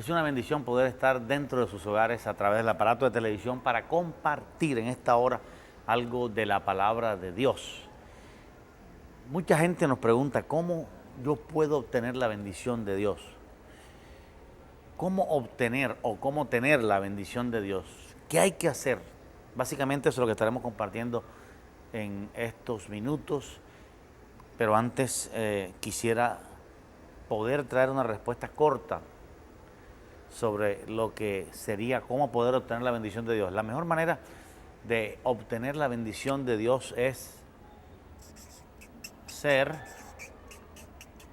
Es una bendición poder estar dentro de sus hogares a través del aparato de televisión para compartir en esta hora algo de la palabra de Dios. Mucha gente nos pregunta, ¿cómo yo puedo obtener la bendición de Dios? ¿Cómo obtener o cómo tener la bendición de Dios? ¿Qué hay que hacer? Básicamente eso es lo que estaremos compartiendo en estos minutos, pero antes quisiera poder traer una respuesta corta sobre lo que sería cómo poder obtener la bendición de Dios. La mejor manera de obtener la bendición de Dios es ser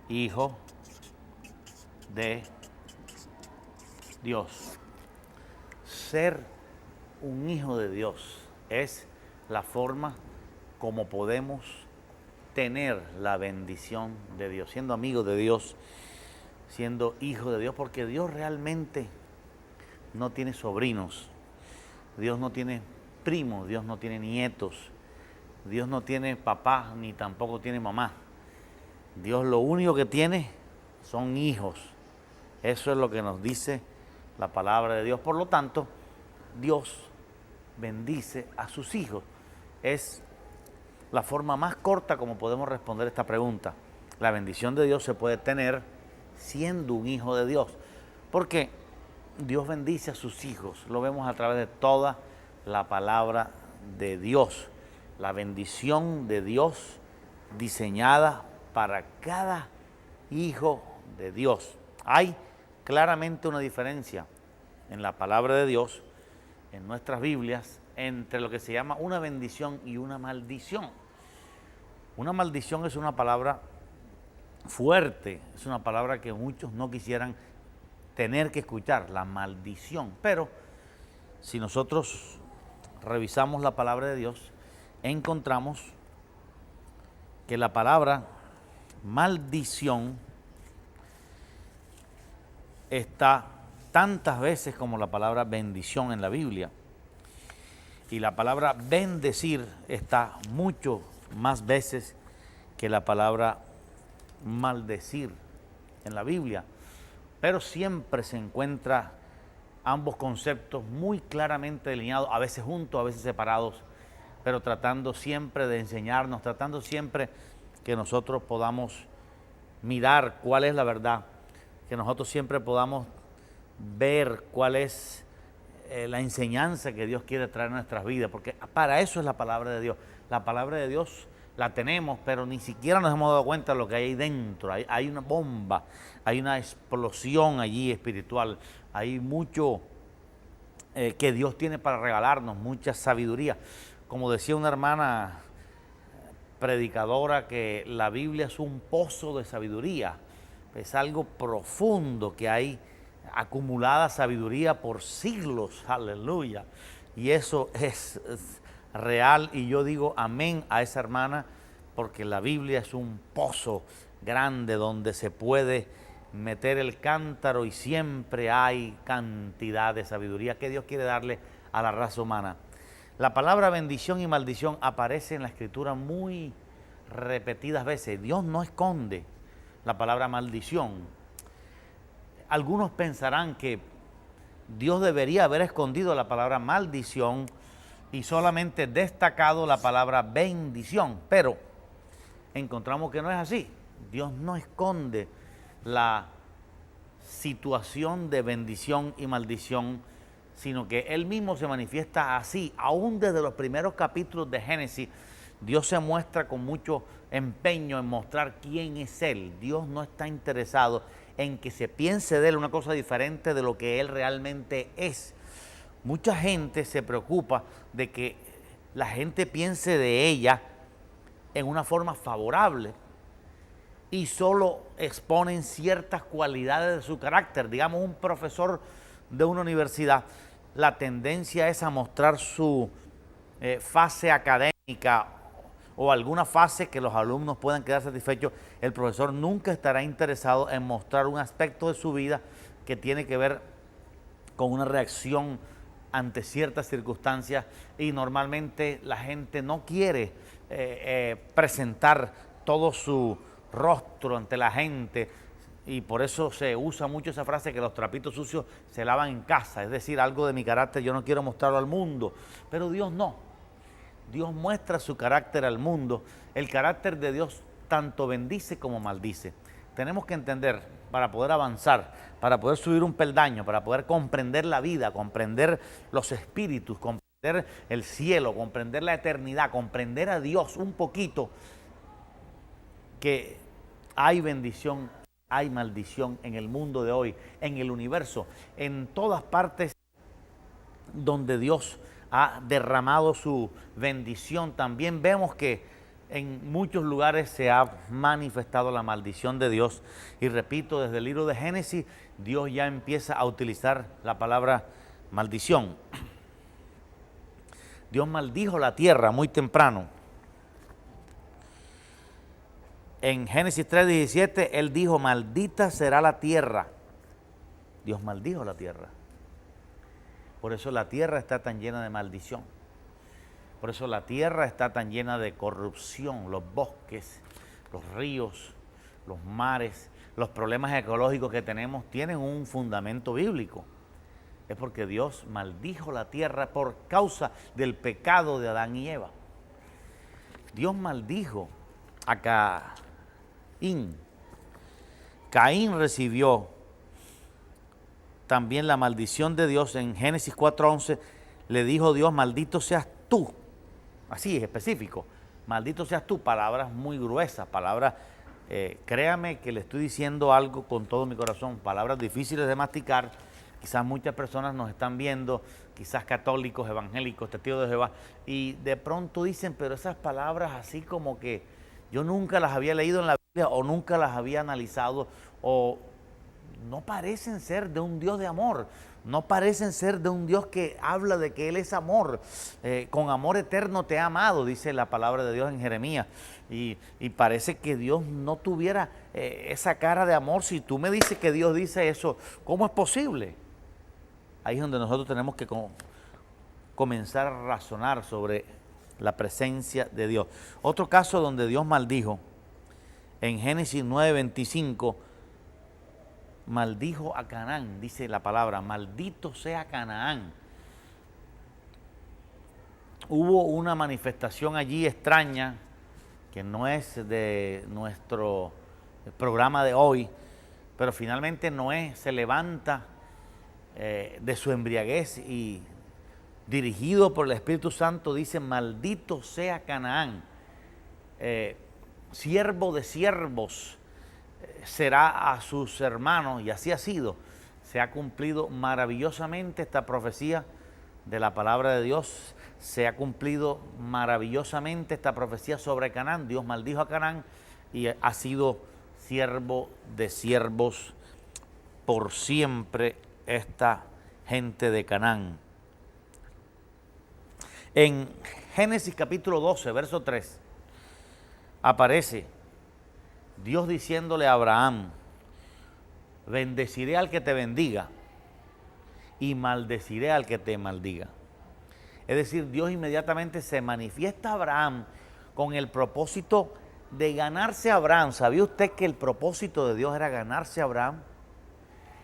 hijo de Dios. Ser un hijo de Dios es la forma como podemos tener la bendición de Dios, siendo amigos de Dios, siendo hijo de Dios, porque Dios realmente no tiene sobrinos, Dios no tiene primos, Dios no tiene nietos, Dios no tiene papá ni tampoco tiene mamá. Dios lo único que tiene son hijos. Eso es lo que nos dice la palabra de Dios. Por lo tanto, Dios bendice a sus hijos. Es la forma más corta como podemos responder esta pregunta. La bendición de Dios se puede tener siendo un hijo de Dios, porque Dios bendice a sus hijos. Lo vemos a través de toda la palabra de Dios. La bendición de Dios diseñada para cada hijo de Dios. Hay claramente una diferencia en la palabra de Dios, en nuestras Biblias, entre lo que se llama una bendición y una maldición. Una maldición es una palabra fuerte, es una palabra que muchos no quisieran tener que escuchar, la maldición. Pero si nosotros revisamos la palabra de Dios, encontramos que la palabra maldición está tantas veces como la palabra bendición en la Biblia. Y la palabra bendecir está mucho más veces que la palabra maldecir en la Biblia. Pero siempre se encuentra ambos conceptos muy claramente delineados, a veces juntos, a veces separados, pero tratando siempre de enseñarnos, tratando siempre que nosotros podamos mirar cuál es la verdad, que nosotros siempre podamos ver cuál es la enseñanza que Dios quiere traer a nuestras vidas, porque para eso es la palabra de Dios. La palabra de Dios la tenemos, pero ni siquiera nos hemos dado cuenta de lo que hay ahí dentro. Hay una bomba, hay una explosión allí espiritual, hay mucho que Dios tiene para regalarnos, mucha sabiduría. Como decía una hermana predicadora, que la Biblia es un pozo de sabiduría, es algo profundo que hay acumulada sabiduría por siglos, aleluya, y eso es real, y yo digo amén a esa hermana, porque la Biblia es un pozo grande donde se puede meter el cántaro y siempre hay cantidad de sabiduría que Dios quiere darle a la raza humana. La palabra bendición y maldición aparece en la Escritura muy repetidas veces. Dios no esconde la palabra maldición. Algunos pensarán que Dios debería haber escondido la palabra maldición y solamente destacado la palabra bendición, pero encontramos que no es así. Dios no esconde la situación de bendición y maldición, sino que Él mismo se manifiesta así. Aún desde los primeros capítulos de Génesis, Dios se muestra con mucho empeño en mostrar quién es Él. Dios no está interesado en que se piense de Él una cosa diferente de lo que Él realmente es. Mucha gente se preocupa de que la gente piense de ella en una forma favorable y solo exponen ciertas cualidades de su carácter. Digamos, un profesor de una universidad, la tendencia es a mostrar su fase académica o alguna fase que los alumnos puedan quedar satisfechos. El profesor nunca estará interesado en mostrar un aspecto de su vida que tiene que ver con una reacción ante ciertas circunstancias, y normalmente la gente no quiere presentar todo su rostro ante la gente, y por eso se usa mucho esa frase que los trapitos sucios se lavan en casa, es decir, algo de mi carácter yo no quiero mostrarlo al mundo, pero Dios no. Dios muestra su carácter al mundo. El carácter de Dios tanto bendice como maldice. Tenemos que entender, para poder avanzar, para poder subir un peldaño, para poder comprender la vida, comprender los espíritus, comprender el cielo, comprender la eternidad, comprender a Dios un poquito, que hay bendición, hay maldición en el mundo de hoy, en el universo, en todas partes donde Dios ha derramado su bendición. También vemos que en muchos lugares se ha manifestado la maldición de Dios. Y repito, desde el libro de Génesis, Dios ya empieza a utilizar la palabra maldición. Dios maldijo la tierra muy temprano. En Génesis 3:17, Él dijo, maldita será la tierra. Dios maldijo la tierra. Por eso la tierra está tan llena de maldición. Por eso la tierra está tan llena de corrupción. Los bosques, los ríos, los mares, los problemas ecológicos que tenemos tienen un fundamento bíblico. Es porque Dios maldijo la tierra por causa del pecado de Adán y Eva. Dios maldijo a Caín. Caín recibió también la maldición de Dios. En Génesis 4:11 le dijo Dios, maldito seas tú. Así es específico, maldito seas tú. Palabras muy gruesas, palabras, créame que le estoy diciendo algo con todo mi corazón, palabras difíciles de masticar. Quizás muchas personas nos están viendo, quizás católicos, evangélicos, testigos de Jehová, y de pronto dicen, pero esas palabras así como que yo nunca las había leído en la Biblia o nunca las había analizado, o no parecen ser de un Dios de amor, no parecen ser de un Dios que habla de que Él es amor. Con amor eterno te ha amado, dice la palabra de Dios en Jeremías. Y parece que Dios no tuviera esa cara de amor. Si tú me dices que Dios dice eso, ¿cómo es posible? Ahí es donde nosotros tenemos que comenzar a razonar sobre la presencia de Dios. Otro caso donde Dios maldijo, en Génesis 9:25, maldijo a Canaán, dice la palabra, maldito sea Canaán. Hubo una manifestación allí extraña, que no es de nuestro programa de hoy, pero finalmente Noé se levanta de su embriaguez y dirigido por el Espíritu Santo dice, maldito sea Canaán, siervo de siervos será a sus hermanos, y así ha sido. Se ha cumplido maravillosamente esta profecía de la palabra de Dios, se ha cumplido maravillosamente esta profecía sobre Canaán. Dios maldijo a Canaán y ha sido siervo de siervos por siempre esta gente de Canaán. En Génesis capítulo 12, verso 3, aparece Dios diciéndole a Abraham, bendeciré al que te bendiga y maldeciré al que te maldiga. Es decir, Dios inmediatamente se manifiesta a Abraham con el propósito de ganarse a Abraham. ¿Sabía usted que el propósito de Dios era ganarse a Abraham?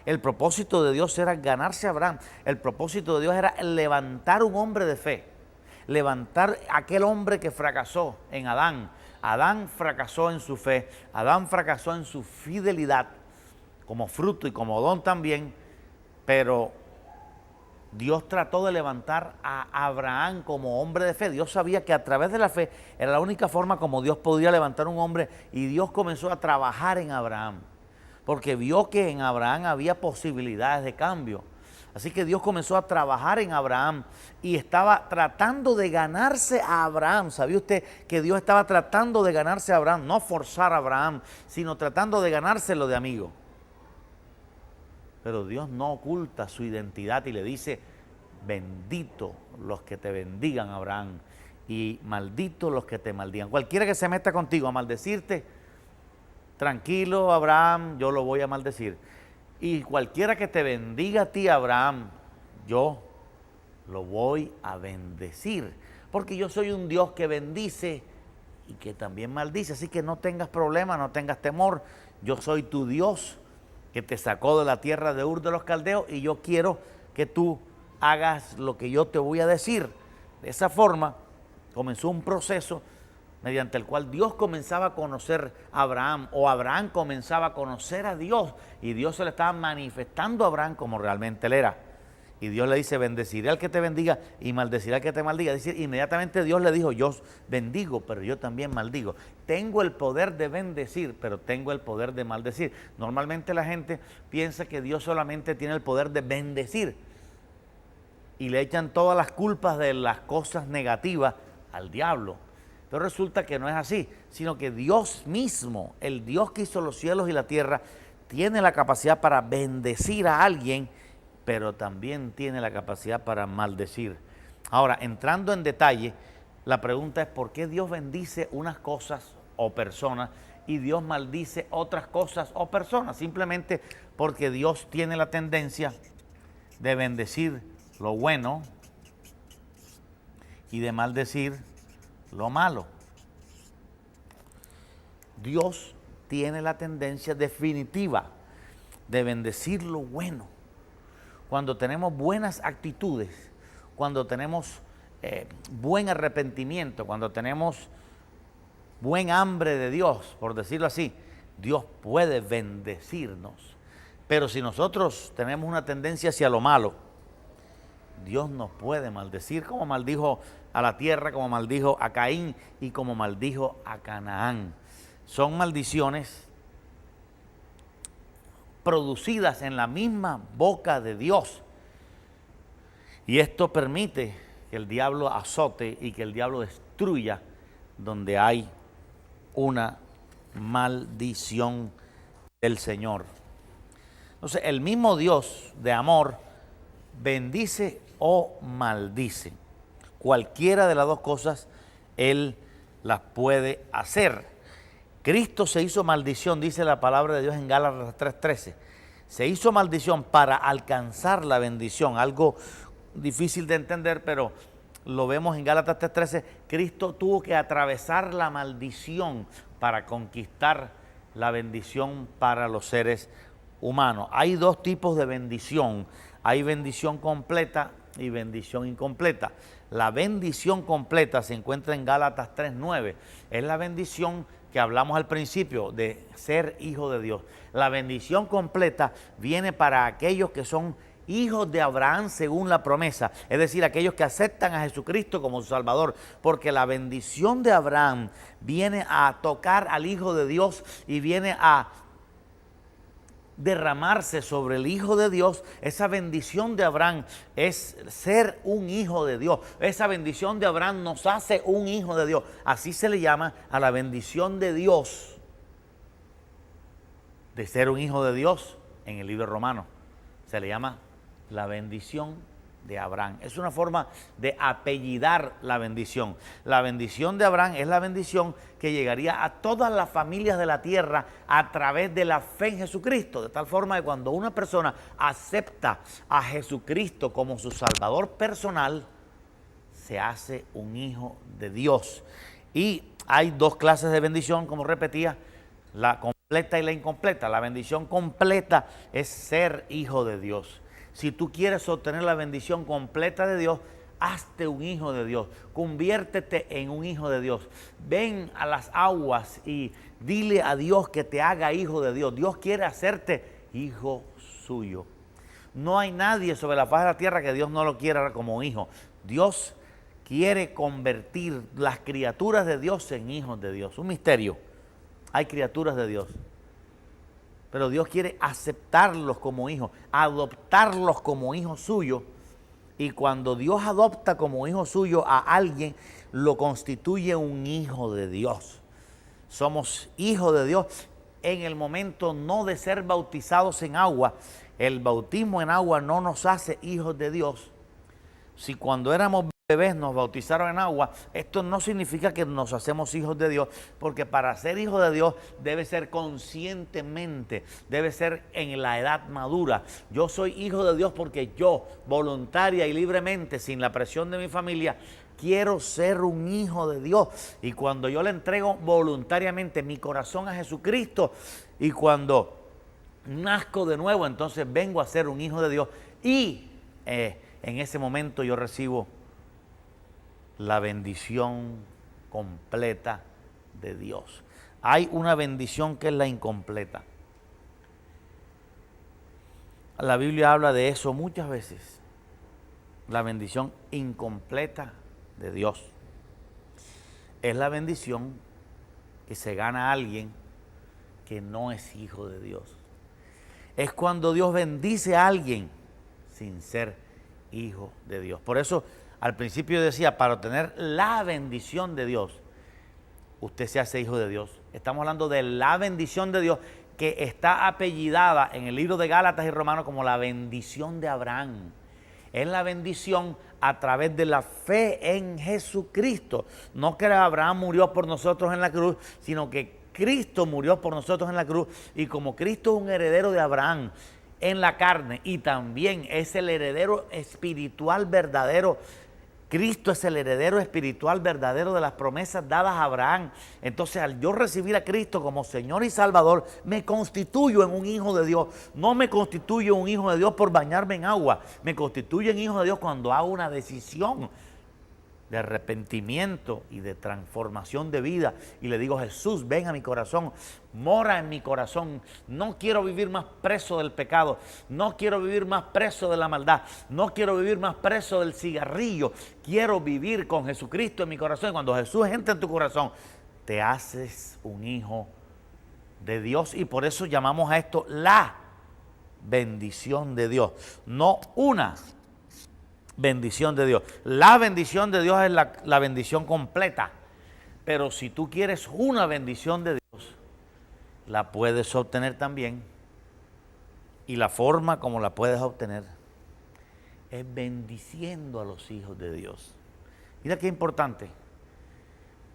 El propósito de Dios era ganarse a Abraham. El propósito de Dios era levantar un hombre de fe, levantar aquel hombre que fracasó en Adán. Adán fracasó en su fe, Adán fracasó en su fidelidad como fruto y como don también, pero Dios trató de levantar a Abraham como hombre de fe. Dios sabía que a través de la fe era la única forma como Dios podía levantar un hombre, y Dios comenzó a trabajar en Abraham, porque vio que en Abraham había posibilidades de cambio. Así que Dios comenzó a trabajar en Abraham y estaba tratando de ganarse a Abraham. ¿Sabía usted que Dios estaba tratando de ganarse a Abraham? No forzar a Abraham, sino tratando de ganárselo de amigo. Pero Dios no oculta su identidad y le dice, bendito los que te bendigan, Abraham, y maldito los que te maldigan. Cualquiera que se meta contigo a maldecirte, tranquilo, Abraham, yo lo voy a maldecir. Y cualquiera que te bendiga a ti, Abraham, yo lo voy a bendecir. Porque yo soy un Dios que bendice y que también maldice. Así que no tengas problema, no tengas temor. Yo soy tu Dios que te sacó de la tierra de Ur de los Caldeos, y yo quiero que tú hagas lo que yo te voy a decir. De esa forma comenzó un proceso mediante el cual Dios comenzaba a conocer a Abraham, o Abraham comenzaba a conocer a Dios, y Dios se le estaba manifestando a Abraham como realmente él era. Y Dios le dice, bendeciré al que te bendiga y maldeciré al que te maldiga. Es decir, inmediatamente Dios le dijo, yo bendigo, pero yo también maldigo. Tengo el poder de bendecir, pero tengo el poder de maldecir. Normalmente la gente piensa que Dios solamente tiene el poder de bendecir y le echan todas las culpas de las cosas negativas al diablo. Pero resulta que no es así, sino que Dios mismo, el Dios que hizo los cielos y la tierra, tiene la capacidad para bendecir a alguien, pero también tiene la capacidad para maldecir. Ahora, entrando en detalle, la pregunta es ¿por qué Dios bendice unas cosas o personas y Dios maldice otras cosas o personas? Simplemente porque Dios tiene la tendencia de bendecir lo bueno y de maldecir lo malo. Dios tiene la tendencia definitiva de bendecir lo bueno. Cuando tenemos buenas actitudes, cuando tenemos buen arrepentimiento, cuando tenemos buen hambre de Dios, por decirlo así, Dios puede bendecirnos. Pero si nosotros tenemos una tendencia hacia lo malo, Dios nos puede maldecir, como maldijo a la tierra, como maldijo a Caín y como maldijo a Canaán. Son maldiciones producidas en la misma boca de Dios. Y esto permite que el diablo azote y que el diablo destruya donde hay una maldición del Señor. Entonces, el mismo Dios de amor bendice o maldice. Cualquiera de las dos cosas, Él las puede hacer. Cristo se hizo maldición, dice la palabra de Dios en Gálatas 3:13. Se hizo maldición para alcanzar la bendición. Algo difícil de entender, pero lo vemos en Gálatas 3:13. Cristo tuvo que atravesar la maldición para conquistar la bendición para los seres humanos. Hay dos tipos de bendición. Hay bendición completa y bendición incompleta. La bendición completa se encuentra en Gálatas 3:9. Es la bendición que hablamos al principio de ser hijo de Dios. La bendición completa viene para aquellos que son hijos de Abraham según la promesa, es decir, aquellos que aceptan a Jesucristo como su Salvador, porque la bendición de Abraham viene a tocar al Hijo de Dios y viene a derramarse sobre el Hijo de Dios. Esa bendición de Abraham es ser un hijo de Dios. Esa bendición de Abraham nos hace un hijo de Dios. Así se le llama a la bendición de Dios, de ser un hijo de Dios en el libro romano. Se le llama la bendición de Abraham. Es una forma de apellidar la bendición. La bendición de Abraham es la bendición que llegaría a todas las familias de la tierra a través de la fe en Jesucristo. De tal forma que cuando una persona acepta a Jesucristo como su Salvador personal, se hace un hijo de Dios. Y hay dos clases de bendición, como repetía, la completa y la incompleta. La bendición completa es ser hijo de Dios. Si tú quieres obtener la bendición completa de Dios, hazte un hijo de Dios, conviértete en un hijo de Dios. Ven a las aguas y dile a Dios que te haga hijo de Dios. Dios quiere hacerte hijo suyo. No hay nadie sobre la faz de la tierra que Dios no lo quiera como hijo. Dios quiere convertir las criaturas de Dios en hijos de Dios. Un misterio. Hay criaturas de Dios, pero Dios quiere aceptarlos como hijos, adoptarlos como hijos suyos. Y cuando Dios adopta como hijo suyo a alguien, lo constituye un hijo de Dios. Somos hijos de Dios en el momento no de ser bautizados en agua. El bautismo en agua no nos hace hijos de Dios. Si cuando éramos bebés nos bautizaron en agua, esto no significa que nos hacemos hijos de Dios, porque para ser hijo de Dios debe ser conscientemente, debe ser en la edad madura. Yo soy hijo de Dios porque yo, voluntaria y libremente, sin la presión de mi familia, quiero ser un hijo de Dios. Y cuando yo le entrego voluntariamente mi corazón a Jesucristo, y cuando nazco de nuevo, entonces vengo a ser un hijo de Dios y en ese momento yo recibo la bendición completa de Dios. Hay una bendición que es la incompleta. La Biblia habla de eso muchas veces. La bendición incompleta de Dios. Es la bendición que se gana a alguien que no es hijo de Dios. Es cuando Dios bendice a alguien sin ser hijo de Dios. Por eso al principio decía, para obtener la bendición de Dios, usted se hace hijo de Dios. Estamos hablando de la bendición de Dios que está apellidada en el libro de Gálatas y Romanos como la bendición de Abraham. Es la bendición a través de la fe en Jesucristo. No que Abraham murió por nosotros en la cruz, sino que Cristo murió por nosotros en la cruz. Y como Cristo es un heredero de Abraham en la carne y también es el heredero espiritual verdadero, Cristo es el heredero espiritual verdadero de las promesas dadas a Abraham. Entonces, al yo recibir a Cristo como Señor y Salvador, me constituyo en un hijo de Dios. No me constituyo un hijo de Dios por bañarme en agua. Me constituyo en hijo de Dios cuando hago una decisión de arrepentimiento y de transformación de vida. Y le digo, Jesús, ven a mi corazón, mora en mi corazón. No quiero vivir más preso del pecado. No quiero vivir más preso de la maldad. No quiero vivir más preso del cigarrillo. Quiero vivir con Jesucristo en mi corazón. Y cuando Jesús entra en tu corazón, te haces un hijo de Dios. Y por eso llamamos a esto la bendición de Dios. No una bendición de Dios. La bendición de Dios es la bendición completa. Pero si tú quieres una bendición de Dios, la puedes obtener también. Y la forma como la puedes obtener es bendiciendo a los hijos de Dios. Mira qué importante.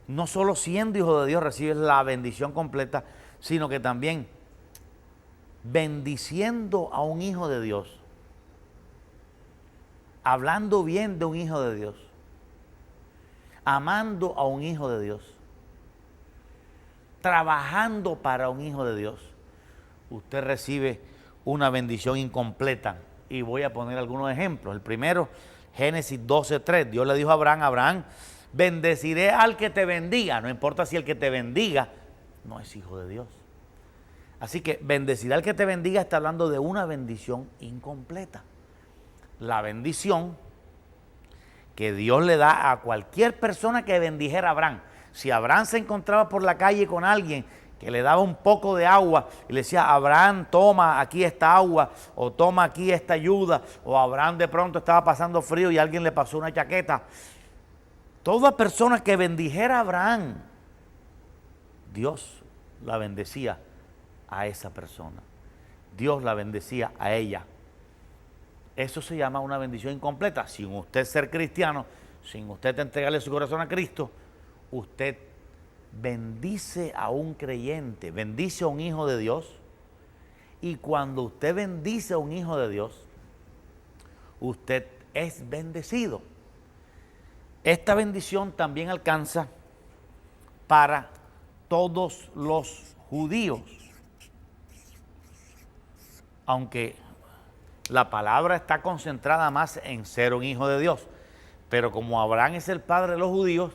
No solo siendo hijo de Dios recibes la bendición completa, sino que también bendiciendo a un hijo de Dios. Hablando bien de un hijo de Dios, amando a un hijo de Dios, trabajando para un hijo de Dios, usted recibe una bendición incompleta. Y voy a poner algunos ejemplos. El primero, Génesis 12:3. Dios le dijo a Abraham, bendeciré al que te bendiga. No importa si el que te bendiga no es hijo de Dios. Así que bendeciré al que te bendiga está hablando de una bendición incompleta. La bendición que Dios le da a cualquier persona que bendijera a Abraham. Si Abraham se encontraba por la calle con alguien que le daba un poco de agua y le decía, Abraham, toma aquí esta agua, o toma aquí esta ayuda, o Abraham de pronto estaba pasando frío y alguien le pasó una chaqueta. Toda persona que bendijera a Abraham, Dios la bendecía a esa persona. Dios la bendecía a ella. Eso se llama una bendición incompleta. Sin usted ser cristiano, sin usted entregarle su corazón a Cristo, usted bendice a un creyente, bendice a un hijo de Dios. Y cuando usted bendice a un hijo de Dios, usted es bendecido. Esta bendición también alcanza para todos los judíos. Aunque la palabra está concentrada más en ser un hijo de Dios. Pero como Abraham es el padre de los judíos,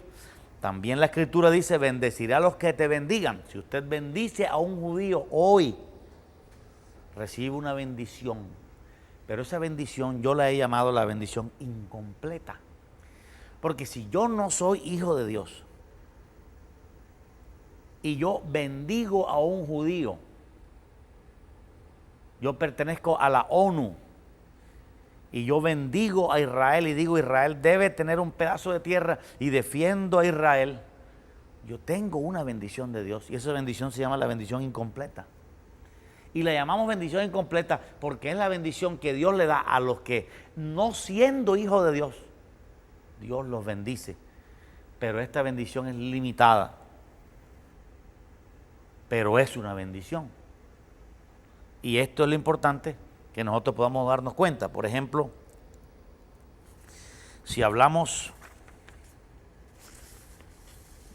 también la Escritura dice, bendeciré a los que te bendigan. Si usted bendice a un judío hoy, recibe una bendición. Pero esa bendición yo la he llamado la bendición incompleta. Porque si yo no soy hijo de Dios y yo bendigo a un judío, yo pertenezco a la ONU y yo bendigo a Israel y digo, Israel debe tener un pedazo de tierra y defiendo a Israel, yo tengo una bendición de Dios y esa bendición se llama la bendición incompleta. Y la llamamos bendición incompleta porque es la bendición que Dios le da a los que, no siendo hijos de Dios, Dios los bendice. Pero esta bendición es limitada. Pero es una bendición. Y esto es lo importante que nosotros podamos darnos cuenta. Por ejemplo, si hablamos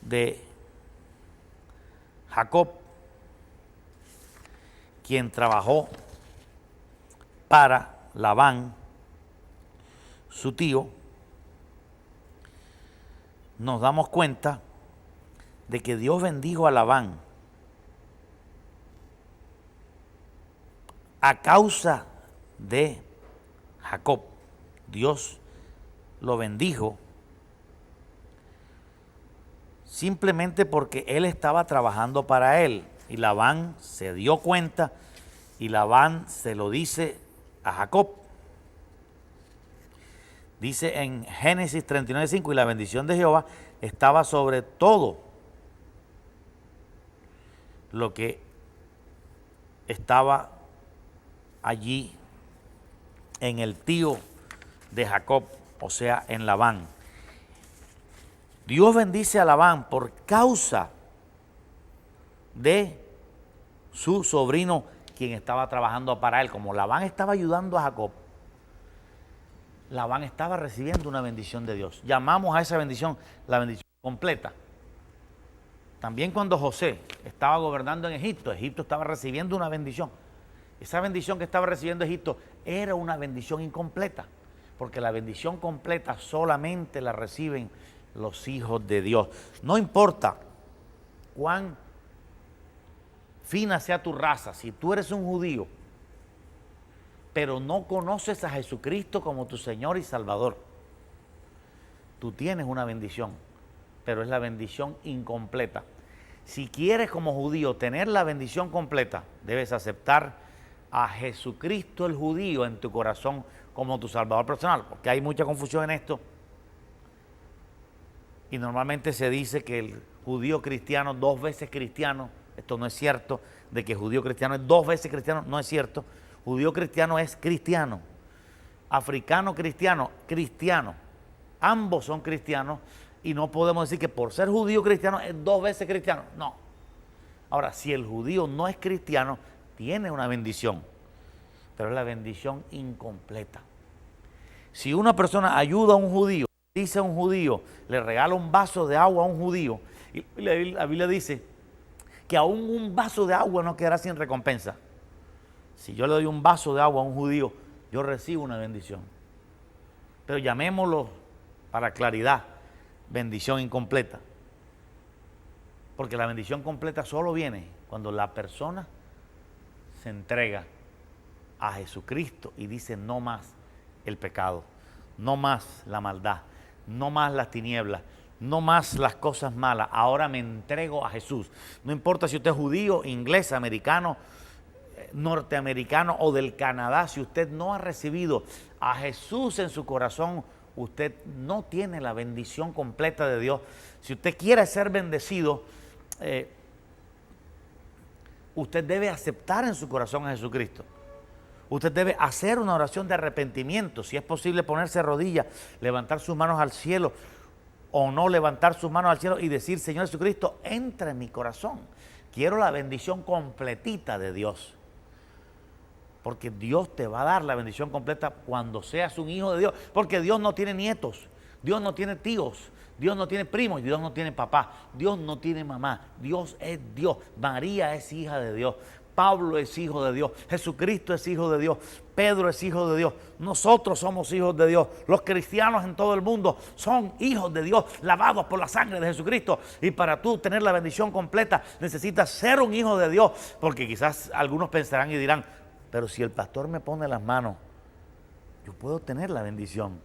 de Jacob, quien trabajó para Labán, su tío, nos damos cuenta de que Dios bendijo a Labán a causa de Jacob. Dios lo bendijo simplemente porque él estaba trabajando para él. Y Labán se dio cuenta y Labán se lo dice a Jacob. Dice en Génesis 39:5, y la bendición de Jehová estaba sobre todo lo que estaba allí en el tío de Jacob, o sea, en Labán. Dios bendice a Labán por causa de su sobrino, quien estaba trabajando para él. Como Labán estaba ayudando a Jacob, Labán estaba recibiendo una bendición de Dios. Llamamos a esa bendición la bendición completa. También cuando José estaba gobernando en Egipto, Egipto estaba recibiendo una bendición. Esa bendición que estaba recibiendo Egipto era una bendición incompleta, porque la bendición completa solamente la reciben los hijos de Dios. No importa cuán fina sea tu raza, si tú eres un judío, pero no conoces a Jesucristo como tu Señor y Salvador, tú tienes una bendición, pero es la bendición incompleta. Si quieres como judío tener la bendición completa, debes aceptar a Jesucristo el judío en tu corazón como tu Salvador personal, porque hay mucha confusión en esto. Y normalmente se dice que el judío cristiano, 2 veces cristiano, esto no es cierto, de que el judío cristiano es 2 veces cristiano, no es cierto. Judío cristiano es cristiano, africano cristiano, cristiano. Ambos son cristianos y no podemos decir que por ser judío cristiano es 2 veces cristiano, no. Ahora, si el judío no es cristiano, tiene una bendición, pero es la bendición incompleta. Si una persona ayuda a un judío, dice a un judío, le regala un vaso de agua a un judío, y la Biblia dice que aún un vaso de agua no quedará sin recompensa. Si yo le doy un vaso de agua a un judío, yo recibo una bendición. Pero llamémoslo, para claridad, bendición incompleta. Porque la bendición completa solo viene cuando la persona se entrega a Jesucristo y dice no más el pecado, no más la maldad, no más las tinieblas, no más las cosas malas. Ahora me entrego a Jesús. No importa si usted es judío, inglés, americano, norteamericano o del Canadá, si usted no ha recibido a Jesús en su corazón, usted no tiene la bendición completa de Dios. Si usted quiere ser bendecido, usted debe aceptar en su corazón a Jesucristo. Usted debe hacer una oración de arrepentimiento. Si es posible, ponerse de rodillas, levantar sus manos al cielo o no levantar sus manos al cielo y decir: Señor Jesucristo, entra en mi corazón. Quiero la bendición completita de Dios. Porque Dios te va a dar la bendición completa cuando seas un hijo de Dios. Porque Dios no tiene nietos, Dios no tiene tíos, Dios no tiene primos, Dios no tiene papá, Dios no tiene mamá. Dios es Dios. María es hija de Dios. Pablo es hijo de Dios. Jesucristo es hijo de Dios. Pedro es hijo de Dios. Nosotros somos hijos de Dios. Los cristianos en todo el mundo son hijos de Dios, lavados por la sangre de Jesucristo. Y para tú tener la bendición completa, necesitas ser un hijo de Dios. Porque quizás algunos pensarán y dirán: pero si el pastor me pone las manos, yo puedo tener la bendición.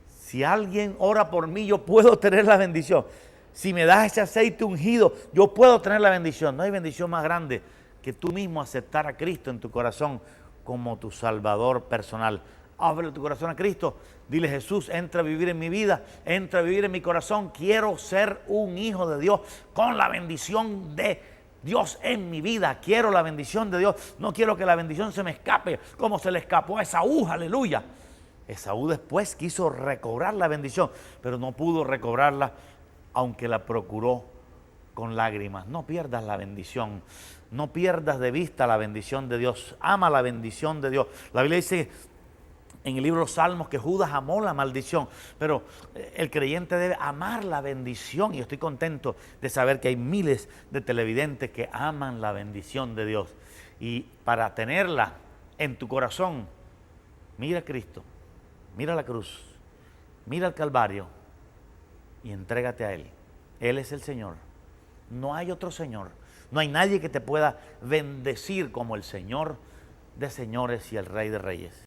Si alguien ora por mí, yo puedo tener la bendición. Si me das ese aceite ungido, yo puedo tener la bendición. No hay bendición más grande que tú mismo aceptar a Cristo en tu corazón como tu Salvador personal. Ábrele tu corazón a Cristo. Dile: Jesús, entra a vivir en mi vida, entra a vivir en mi corazón. Quiero ser un hijo de Dios con la bendición de Dios en mi vida. Quiero la bendición de Dios. No quiero que la bendición se me escape como se le escapó a Esaú. Aleluya. Esaú después quiso recobrar la bendición, pero no pudo recobrarla, aunque la procuró con lágrimas. No pierdas la bendición. No pierdas de vista la bendición de Dios. Ama la bendición de Dios. La Biblia dice en el libro de los Salmos que Judas amó la maldición, pero el creyente debe amar la bendición, y estoy contento de saber que hay miles de televidentes que aman la bendición de Dios. Y para tenerla en tu corazón, mira a Cristo, mira la cruz, mira el Calvario y entrégate a Él. Él es el Señor. No hay otro Señor. No hay nadie que te pueda bendecir como el Señor de señores y el Rey de reyes.